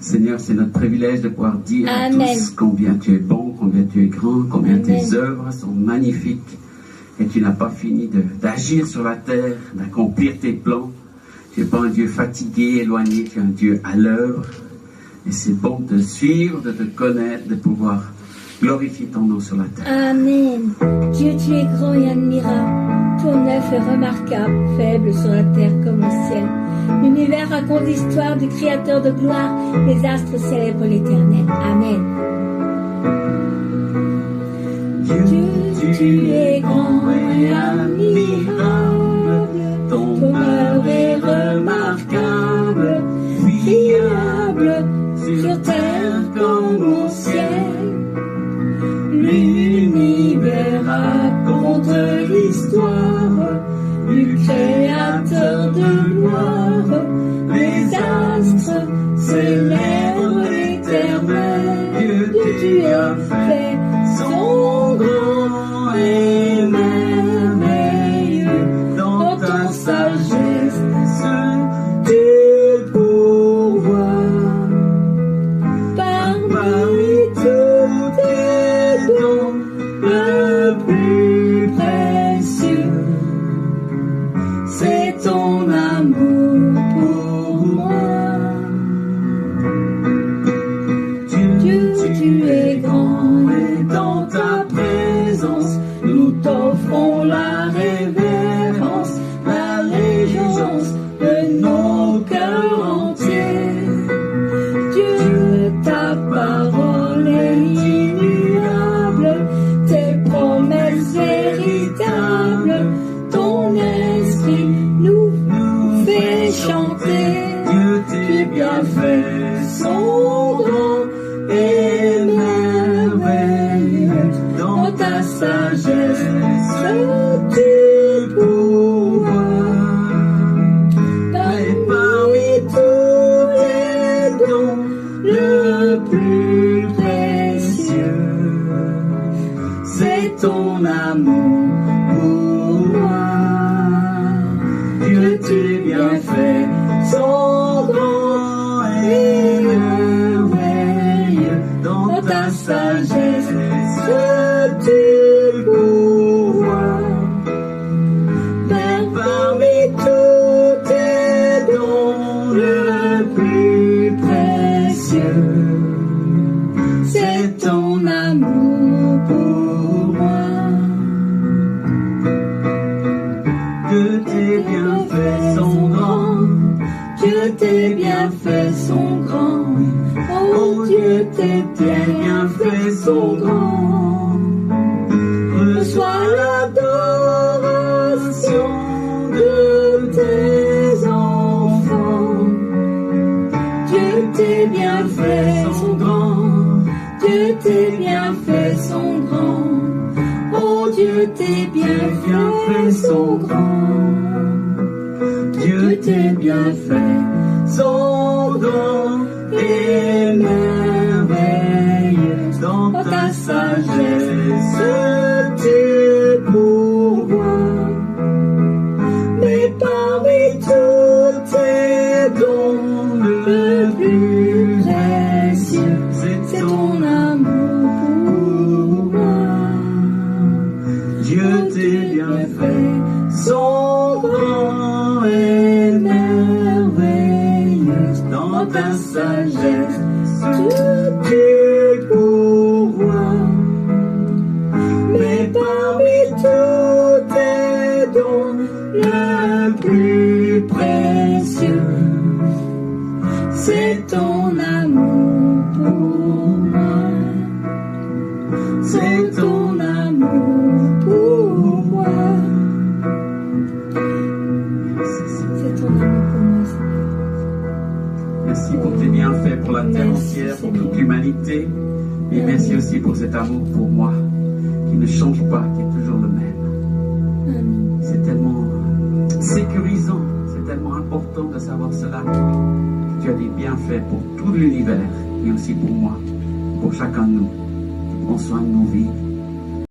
Seigneur, c'est notre privilège de pouvoir dire à Amen. tous combien tu es bon, combien tu es grand, combien Amen. tes œuvres sont magnifiques et tu n'as pas fini d'agir sur la terre, d'accomplir tes plans. Tu n'es pas un Dieu fatigué, éloigné, tu es un Dieu à l'œuvre. Et c'est bon de te suivre, de te connaître, de pouvoir glorifier ton nom sur la terre. Amen. Dieu, tu es grand et admirable. Ton œuvre est remarquable, faible sur la terre comme au ciel. L'univers raconte l'histoire du Créateur de gloire. Les astres célèbrent l'Éternel. Amen. Dieu, tu es grand et admirable. Ton œuvre est remarquable, fiable sur terre comme au ciel. L'univers raconte l'histoire du Créateur de gloire. Les astres célèbrent l'Éternel. Dieu, tu as fait son grand et merveilleux. Dans ta sagesse, tu pourvois. Parmi tous tes dons, le plus précieux, c'est ton amour pour moi. Dieu, tu es grand et dans ta présence, nous t'offrons la révérence, la régence de nos cœurs entiers. Dieu, ta parole est immuable, tes promesses véritables, ton esprit nous fait chanter. Dieu, tes bienfaits sont grands et merveilleux. Dans ta sagesse, tu pourvois. Et parmi tous tes dons, le plus précieux, c'est ton amour pour moi. Dieu, tes bienfaits sont grands et merveilleux. Dans ta sagesse, tu pourvois. Père, parmi tous tes dons, le plus précieux, c'est ton amour pour moi. Dieu, tes bienfaits sont grands. Dieu, tes bienfaits sont grands. Oh Dieu, tes bienfaits sont grands. Reçois l'adoration de tes enfants. Dieu, tes bienfaits sont grands. Dieu, tes bienfaits sont grands. Oh Dieu, tes bienfaits sont grands. Dieu, tes bienfaits sont grands et merveilleux. Dans ta sagesse, tu pourvois. Mais parmi tous tes dons, le plus précieux, c'est ton amour pour moi. Dieu, tes bienfaits sont grands et merveilleux. Dans ta sagesse, tu pourvois. Mais parmi tous tes dons, le plus précieux, c'est ton amour pour moi. C'est ton amour pour moi. C'est ton amour pour moi, Seigneur. Merci pour tes bienfaits pour la terre entière, pour toute l'humanité. Et merci aussi pour cet amour pour moi, qui ne change pas, qui est toujours le même. C'est tellement sécurisant, c'est tellement important de savoir cela, que tu as des bienfaits pour tout l'univers, et aussi pour moi, pour chacun de nous. Prends soin de nos vies.